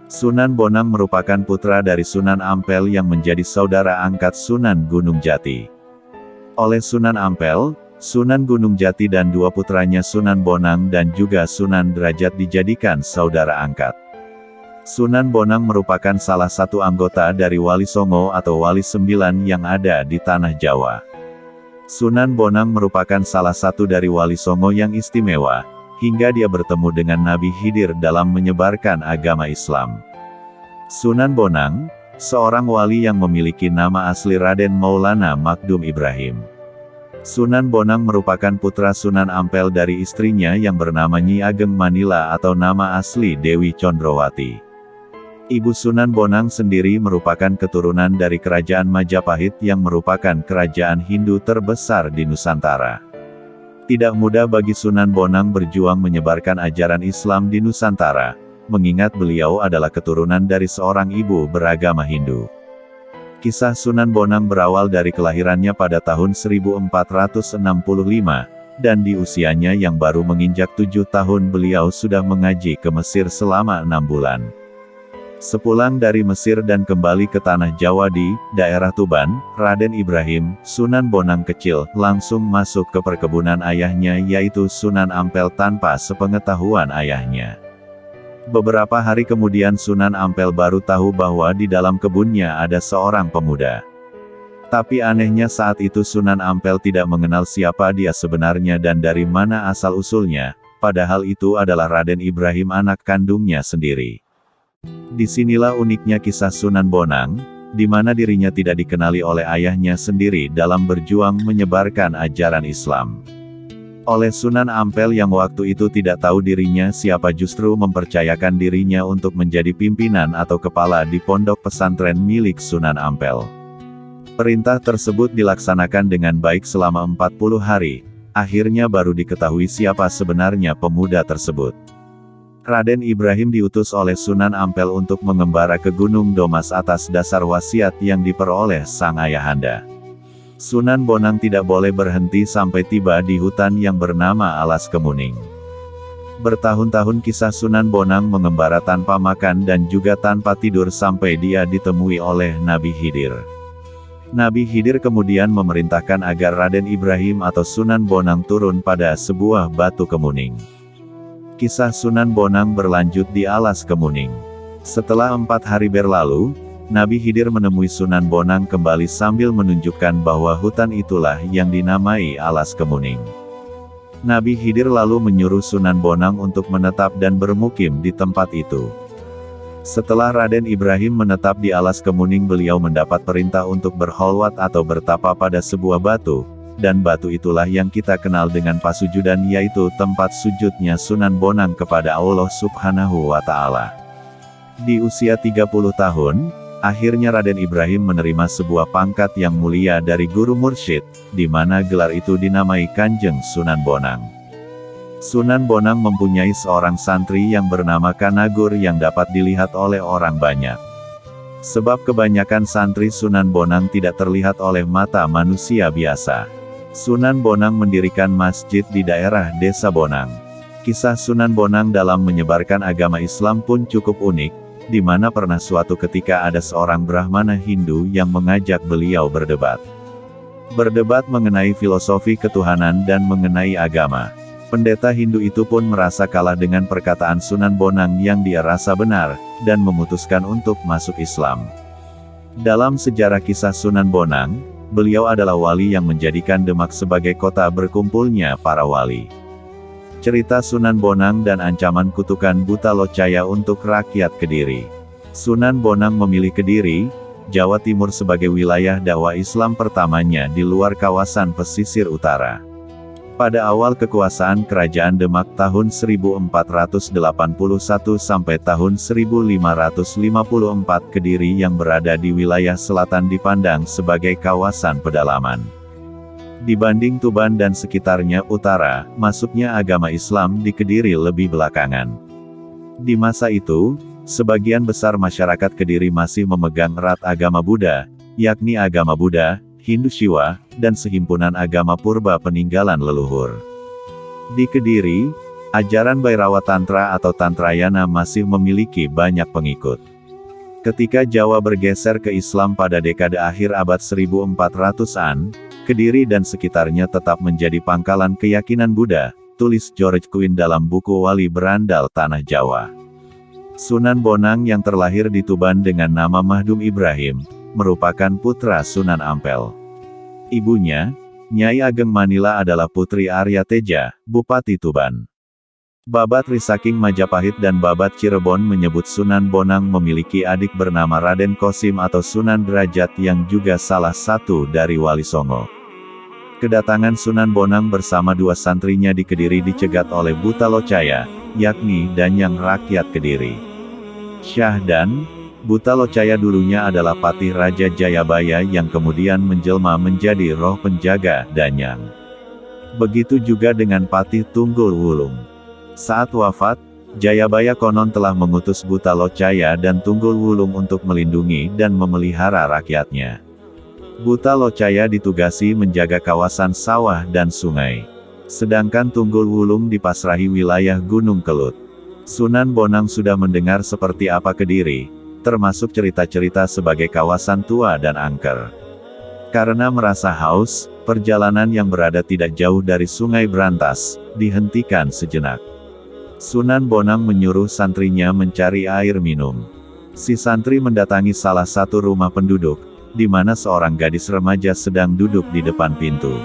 Sunan Bonang merupakan putra dari Sunan Ampel yang menjadi saudara angkat Sunan Gunung Jati. Oleh Sunan Ampel, Sunan Gunung Jati dan dua putranya Sunan Bonang dan juga Sunan Derajat dijadikan saudara angkat. Sunan Bonang merupakan salah satu anggota dari Wali Songo atau Wali Sembilan yang ada di Tanah Jawa. Sunan Bonang merupakan salah satu dari Wali Songo yang istimewa, hingga dia bertemu dengan Nabi Khidir dalam menyebarkan agama Islam. Sunan Bonang, seorang wali yang memiliki nama asli Raden Maulana Makdum Ibrahim. Sunan Bonang merupakan putra Sunan Ampel dari istrinya yang bernama Nyi Ageng Manila atau nama asli Dewi Condrowati. Ibu Sunan Bonang sendiri merupakan keturunan dari Kerajaan Majapahit yang merupakan kerajaan Hindu terbesar di Nusantara. Tidak mudah bagi Sunan Bonang berjuang menyebarkan ajaran Islam di Nusantara, mengingat beliau adalah keturunan dari seorang ibu beragama Hindu. Kisah Sunan Bonang berawal dari kelahirannya pada tahun 1465, dan di usianya yang baru menginjak 7 tahun beliau sudah mengaji ke Mesir selama 6 bulan. Sepulang dari Mesir dan kembali ke Tanah Jawa di daerah Tuban, Raden Ibrahim, Sunan Bonang kecil, langsung masuk ke perkebunan ayahnya yaitu Sunan Ampel tanpa sepengetahuan ayahnya. Beberapa hari kemudian Sunan Ampel baru tahu bahwa di dalam kebunnya ada seorang pemuda. Tapi anehnya saat itu Sunan Ampel tidak mengenal siapa dia sebenarnya dan dari mana asal-usulnya, padahal itu adalah Raden Ibrahim anak kandungnya sendiri. Disinilah uniknya kisah Sunan Bonang, di mana dirinya tidak dikenali oleh ayahnya sendiri dalam berjuang menyebarkan ajaran Islam. Oleh Sunan Ampel yang waktu itu tidak tahu dirinya siapa justru mempercayakan dirinya untuk menjadi pimpinan atau kepala di pondok pesantren milik Sunan Ampel. Perintah tersebut dilaksanakan dengan baik selama 40 hari, akhirnya baru diketahui siapa sebenarnya pemuda tersebut. Raden Ibrahim diutus oleh Sunan Ampel untuk mengembara ke Gunung Domas atas dasar wasiat yang diperoleh sang ayahanda. Sunan Bonang tidak boleh berhenti sampai tiba di hutan yang bernama Alas Kemuning. Bertahun-tahun kisah Sunan Bonang mengembara tanpa makan dan juga tanpa tidur sampai dia ditemui oleh Nabi Khidir. Nabi Khidir kemudian memerintahkan agar Raden Ibrahim atau Sunan Bonang turun pada sebuah batu kemuning. Kisah Sunan Bonang berlanjut di Alas Kemuning. Setelah 4 hari berlalu, Nabi Khidir menemui Sunan Bonang kembali sambil menunjukkan bahwa hutan itulah yang dinamai Alas Kemuning. Nabi Khidir lalu menyuruh Sunan Bonang untuk menetap dan bermukim di tempat itu. Setelah Raden Ibrahim menetap di Alas Kemuning, beliau mendapat perintah untuk berkholwat atau bertapa pada sebuah batu, dan batu itulah yang kita kenal dengan pasujudan yaitu tempat sujudnya Sunan Bonang kepada Allah Subhanahu wa Ta'ala. Di usia 30 tahun, akhirnya Raden Ibrahim menerima sebuah pangkat yang mulia dari guru mursyid, di mana gelar itu dinamai Kanjeng Sunan Bonang. Sunan Bonang mempunyai seorang santri yang bernama Kanagur yang dapat dilihat oleh orang banyak. Sebab kebanyakan santri Sunan Bonang tidak terlihat oleh mata manusia biasa. Sunan Bonang mendirikan masjid di daerah Desa Bonang. Kisah Sunan Bonang dalam menyebarkan agama Islam pun cukup unik, di mana pernah suatu ketika ada seorang Brahmana Hindu yang mengajak beliau berdebat. Berdebat mengenai filosofi ketuhanan dan mengenai agama. Pendeta Hindu itu pun merasa kalah dengan perkataan Sunan Bonang yang dia rasa benar, dan memutuskan untuk masuk Islam. Dalam sejarah kisah Sunan Bonang, beliau adalah wali yang menjadikan Demak sebagai kota berkumpulnya para wali. Cerita Sunan Bonang dan ancaman kutukan buta locaya untuk rakyat Kediri. Sunan Bonang memilih Kediri, Jawa Timur sebagai wilayah dakwah Islam pertamanya di luar kawasan pesisir utara. Pada awal kekuasaan Kerajaan Demak tahun 1481 sampai tahun 1554, Kediri yang berada di wilayah selatan dipandang sebagai kawasan pedalaman. Dibanding Tuban dan sekitarnya utara, masuknya agama Islam di Kediri lebih belakangan. Di masa itu, sebagian besar masyarakat Kediri masih memegang erat agama Buddha, yakni agama Buddha, Hindu Shiva, dan sehimpunan agama purba peninggalan leluhur. Di Kediri, Ajaran Bhairawa Tantra atau Tantrayana masih memiliki banyak pengikut. Ketika Jawa bergeser ke Islam pada dekade akhir abad 1400-an, Kediri dan sekitarnya tetap menjadi pangkalan keyakinan Buddha, tulis George Quinn dalam buku Wali Berandal Tanah Jawa. Sunan Bonang yang terlahir di Tuban dengan nama Mahdum Ibrahim, merupakan putra Sunan Ampel. Ibunya, Nyai Ageng Manila adalah putri Arya Teja, Bupati Tuban. Babat Risaking Majapahit dan Babat Cirebon menyebut Sunan Bonang memiliki adik bernama Raden Kosim atau Sunan Derajat yang juga salah satu dari Wali Songo. Kedatangan Sunan Bonang bersama dua santrinya di Kediri dicegat oleh Buta Locaya, yakni Danyang rakyat Kediri. Syahdan, Buta Locaya dulunya adalah patih Raja Jayabaya yang kemudian menjelma menjadi roh penjaga Danyang. Begitu juga dengan patih Tunggul Wulung. Saat wafat, Jayabaya konon telah mengutus Buta Locaya dan Tunggul Wulung untuk melindungi dan memelihara rakyatnya. Buta Locaya ditugasi menjaga kawasan sawah dan sungai. Sedangkan Tunggul Wulung dipasrahi wilayah Gunung Kelut. Sunan Bonang sudah mendengar seperti apa Kediri, termasuk cerita-cerita sebagai kawasan tua dan angker. Karena merasa haus, perjalanan yang berada tidak jauh dari Sungai Brantas, dihentikan sejenak. Sunan Bonang menyuruh santrinya mencari air minum. Si santri mendatangi salah satu rumah penduduk, di mana seorang gadis remaja sedang duduk di depan pintu.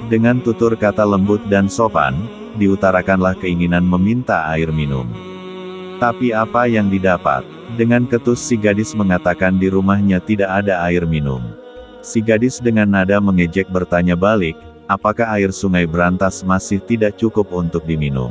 Dengan tutur kata lembut dan sopan, diutarakanlah keinginan meminta air minum. Tapi apa yang didapat? Dengan ketus si gadis mengatakan di rumahnya tidak ada air minum. Si gadis dengan nada mengejek bertanya balik, apakah air Sungai Brantas masih tidak cukup untuk diminum?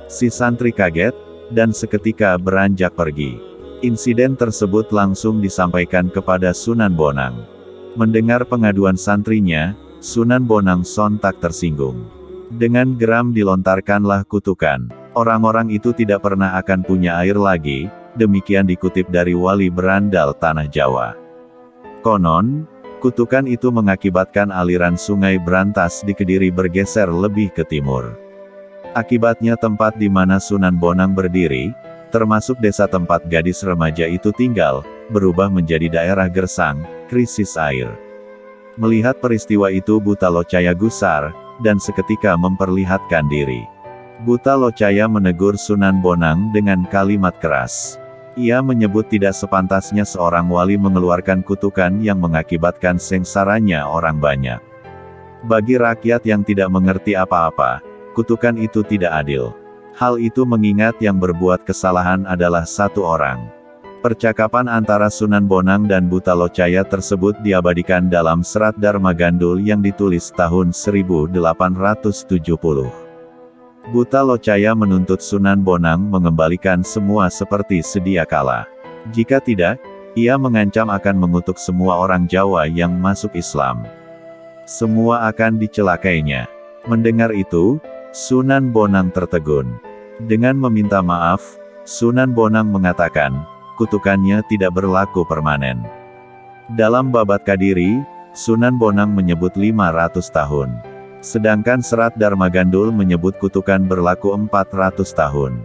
Si santri kaget, dan seketika beranjak pergi. Insiden tersebut langsung disampaikan kepada Sunan Bonang. Mendengar pengaduan santrinya, Sunan Bonang sontak tersinggung. Dengan geram dilontarkanlah kutukan. Orang-orang itu tidak pernah akan punya air lagi, demikian dikutip dari Wali Berandal Tanah Jawa. Konon, kutukan itu mengakibatkan aliran Sungai Brantas di Kediri bergeser lebih ke timur. Akibatnya tempat di mana Sunan Bonang berdiri, termasuk desa tempat gadis remaja itu tinggal, berubah menjadi daerah gersang, krisis air. Melihat peristiwa itu Buta Locaya gusar, dan seketika memperlihatkan diri. Buta Locaya menegur Sunan Bonang dengan kalimat keras. Ia menyebut tidak sepantasnya seorang wali mengeluarkan kutukan yang mengakibatkan sengsaranya orang banyak. Bagi rakyat yang tidak mengerti apa-apa, kutukan itu tidak adil. Hal itu mengingat yang berbuat kesalahan adalah satu orang. Percakapan antara Sunan Bonang dan Buta Locaya tersebut diabadikan dalam Serat Dharma Gandul yang ditulis tahun 1870. Buta Locaya menuntut Sunan Bonang mengembalikan semua seperti sedia kala. Jika tidak, ia mengancam akan mengutuk semua orang Jawa yang masuk Islam. Semua akan dicelakainya. Mendengar itu, Sunan Bonang tertegun. Dengan meminta maaf, Sunan Bonang mengatakan, kutukannya tidak berlaku permanen. Dalam Babat Kadiri, Sunan Bonang menyebut 500 tahun. Sedangkan Serat Dharma Gandul menyebut kutukan berlaku 400 tahun.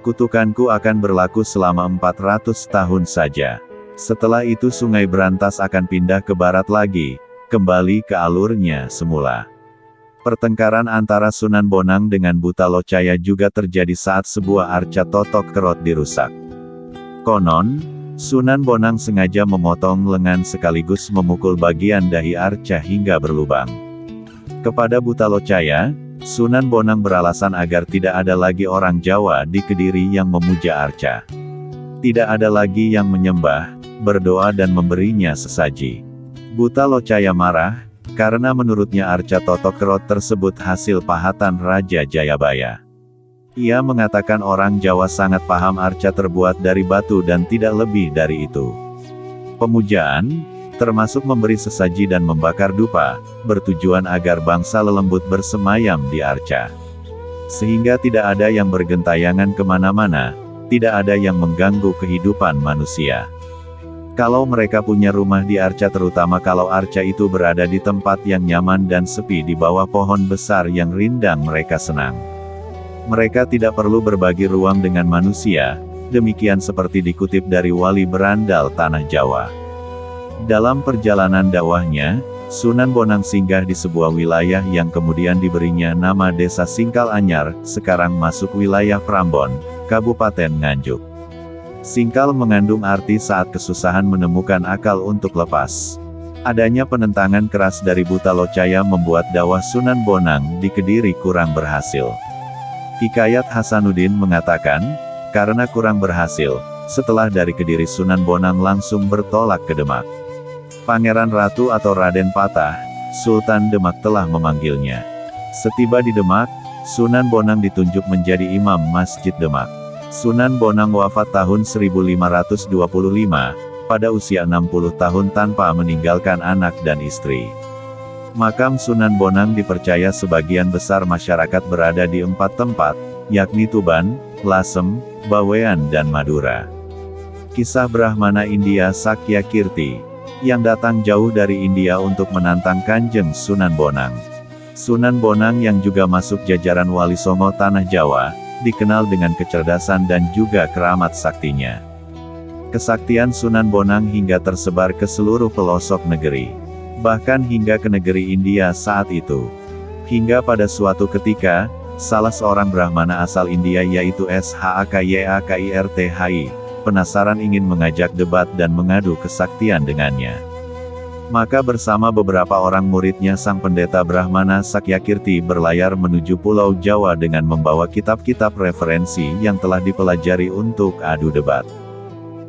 Kutukanku akan berlaku selama 400 tahun saja. Setelah itu Sungai Brantas akan pindah ke barat lagi, kembali ke alurnya semula. Pertengkaran antara Sunan Bonang dengan Buta Locaya juga terjadi saat sebuah arca totok kerot dirusak. Konon, Sunan Bonang sengaja memotong lengan sekaligus memukul bagian dahi arca hingga berlubang. Kepada Buta Locaya, Sunan Bonang beralasan agar tidak ada lagi orang Jawa di Kediri yang memuja arca. Tidak ada lagi yang menyembah, berdoa dan memberinya sesaji. Buta Locaya marah, karena menurutnya arca totok kerot tersebut hasil pahatan Raja Jayabaya. Ia mengatakan orang Jawa sangat paham arca terbuat dari batu dan tidak lebih dari itu. Pemujaan, termasuk memberi sesaji dan membakar dupa, bertujuan agar bangsa lelembut bersemayam di arca. Sehingga tidak ada yang bergentayangan kemana-mana, tidak ada yang mengganggu kehidupan manusia. Kalau mereka punya rumah di arca, terutama kalau arca itu berada di tempat yang nyaman dan sepi di bawah pohon besar yang rindang, mereka senang. Mereka tidak perlu berbagi ruang dengan manusia, demikian seperti dikutip dari Wali Berandal Tanah Jawa. Dalam perjalanan dakwahnya, Sunan Bonang singgah di sebuah wilayah yang kemudian diberinya nama Desa Singkal Anyar, sekarang masuk wilayah Prambon, Kabupaten Nganjuk. Singkal mengandung arti saat kesusahan menemukan akal untuk lepas. Adanya penentangan keras dari Buta Locaya membuat dakwah Sunan Bonang di Kediri kurang berhasil. Hikayat Hasanuddin mengatakan, karena kurang berhasil, setelah dari Kediri Sunan Bonang langsung bertolak ke Demak. Pangeran Ratu atau Raden Patah, Sultan Demak telah memanggilnya. Setiba di Demak, Sunan Bonang ditunjuk menjadi imam Masjid Demak. Sunan Bonang wafat tahun 1525, pada usia 60 tahun tanpa meninggalkan anak dan istri. Makam Sunan Bonang dipercaya sebagian besar masyarakat berada di 4 tempat, yakni Tuban, Lasem, Bawean dan Madura. Kisah Brahmana India Sakya Kirti, yang datang jauh dari India untuk menantang Kanjeng Sunan Bonang. Sunan Bonang yang juga masuk jajaran Wali Songo Tanah Jawa, dikenal dengan kecerdasan dan juga keramat saktinya. Kesaktian Sunan Bonang hingga tersebar ke seluruh pelosok negeri. Bahkan hingga ke negeri India saat itu. Hingga pada suatu ketika, salah seorang Brahmana asal India yaitu Shakyakirti, penasaran ingin mengajak debat dan mengadu kesaktian dengannya. Maka bersama beberapa orang muridnya sang pendeta Brahmana Sakyakirti berlayar menuju Pulau Jawa dengan membawa kitab-kitab referensi yang telah dipelajari untuk adu debat.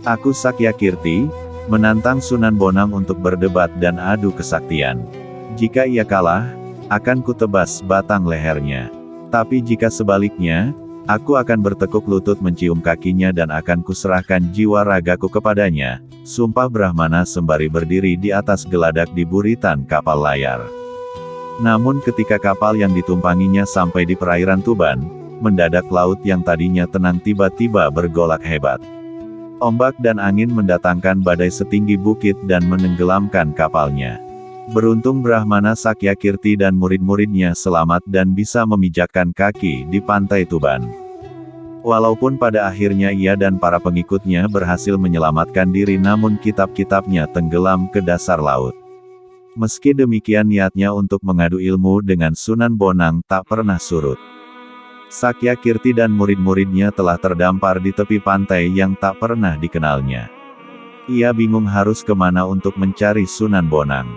Aku Sakyakirti, menantang Sunan Bonang untuk berdebat dan adu kesaktian. Jika ia kalah, akan kutebas batang lehernya. Tapi jika sebaliknya, aku akan bertekuk lutut mencium kakinya dan akan kuserahkan jiwa ragaku kepadanya. Sumpah Brahmana sembari berdiri di atas geladak di buritan kapal layar. Namun ketika kapal yang ditumpanginya sampai di perairan Tuban, mendadak laut yang tadinya tenang tiba-tiba bergolak hebat. Ombak dan angin mendatangkan badai setinggi bukit dan menenggelamkan kapalnya. Beruntung Brahmana Sakyakirti dan murid-muridnya selamat dan bisa memijakkan kaki di pantai Tuban. Walaupun pada akhirnya ia dan para pengikutnya berhasil menyelamatkan diri namun kitab-kitabnya tenggelam ke dasar laut. Meski demikian niatnya untuk mengadu ilmu dengan Sunan Bonang tak pernah surut. Sakyakirti dan murid-muridnya telah terdampar di tepi pantai yang tak pernah dikenalnya. Ia bingung harus kemana untuk mencari Sunan Bonang.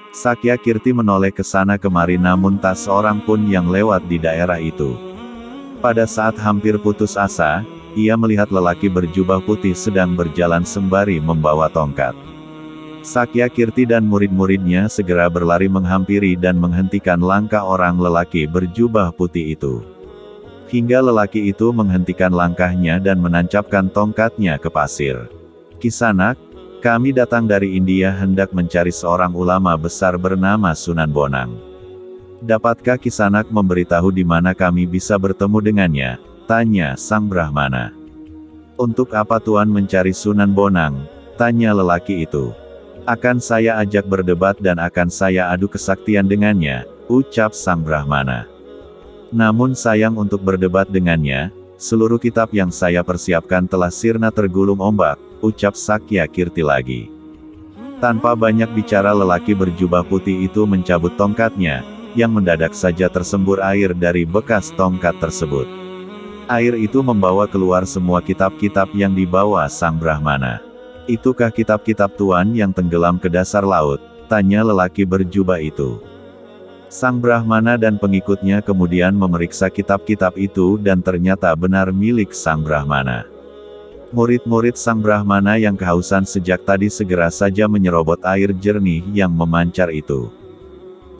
Sakyakirti menoleh ke sana kemari namun tak seorang pun yang lewat di daerah itu. Pada saat hampir putus asa, ia melihat lelaki berjubah putih sedang berjalan sembari membawa tongkat. Sakyakirti dan murid-muridnya segera berlari menghampiri dan menghentikan langkah orang lelaki berjubah putih itu. Hingga lelaki itu menghentikan langkahnya dan menancapkan tongkatnya ke pasir. Kisanak, kami datang dari India hendak mencari seorang ulama besar bernama Sunan Bonang. Dapatkah Kisanak memberitahu di mana kami bisa bertemu dengannya? Tanya sang Brahmana. Untuk apa Tuan mencari Sunan Bonang? Tanya lelaki itu. Akan saya ajak berdebat dan akan saya adu kesaktian dengannya, ucap sang Brahmana. Namun sayang untuk berdebat dengannya, seluruh kitab yang saya persiapkan telah sirna tergulung ombak, ucap Sakyakirti lagi. Tanpa banyak bicara lelaki berjubah putih itu mencabut tongkatnya, yang mendadak saja tersembur air dari bekas tongkat tersebut. Air itu membawa keluar semua kitab-kitab yang dibawa sang Brahmana. Itukah kitab-kitab Tuan yang tenggelam ke dasar laut? Tanya lelaki berjubah itu. Sang Brahmana dan pengikutnya kemudian memeriksa kitab-kitab itu dan ternyata benar milik sang Brahmana. Murid-murid sang Brahmana yang kehausan sejak tadi segera saja menyerobot air jernih yang memancar itu.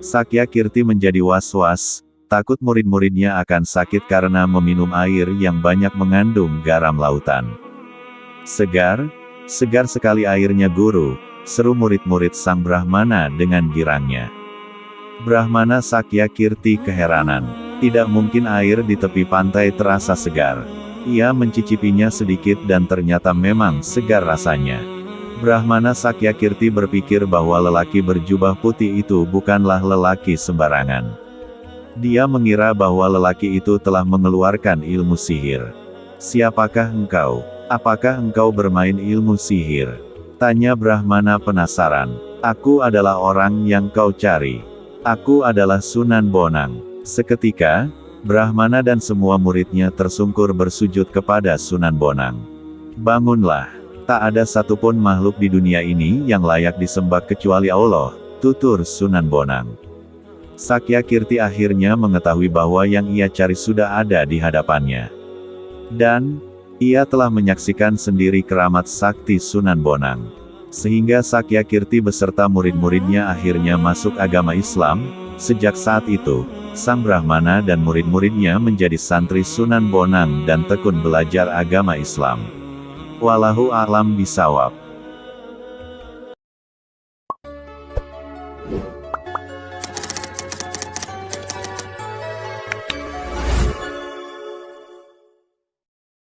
Sakyakirti menjadi was-was, takut murid-muridnya akan sakit karena meminum air yang banyak mengandung garam lautan. Segar sekali airnya guru, seru murid-murid sang Brahmana dengan girangnya. Brahmana Sakyakirti keheranan. Tidak mungkin air di tepi pantai terasa segar. Ia mencicipinya sedikit dan ternyata memang segar rasanya. Brahmana Sakyakirti berpikir bahwa lelaki berjubah putih itu bukanlah lelaki sembarangan. Dia mengira bahwa lelaki itu telah mengeluarkan ilmu sihir. "Siapakah engkau? Apakah engkau bermain ilmu sihir?" tanya Brahmana penasaran. "Aku adalah orang yang kau cari. Aku adalah Sunan Bonang." Seketika, Brahmana dan semua muridnya tersungkur bersujud kepada Sunan Bonang. "Bangunlah. Tak ada satupun makhluk di dunia ini yang layak disembah kecuali Allah," tutur Sunan Bonang. Sakyakirti akhirnya mengetahui bahwa yang ia cari sudah ada di hadapannya. Dan, ia telah menyaksikan sendiri keramat sakti Sunan Bonang. Sehingga Sakyakirti beserta murid-muridnya akhirnya masuk agama Islam. Sejak saat itu, sang Brahmana dan murid-muridnya menjadi santri Sunan Bonang dan tekun belajar agama Islam. Wallahu a'lam bishawab.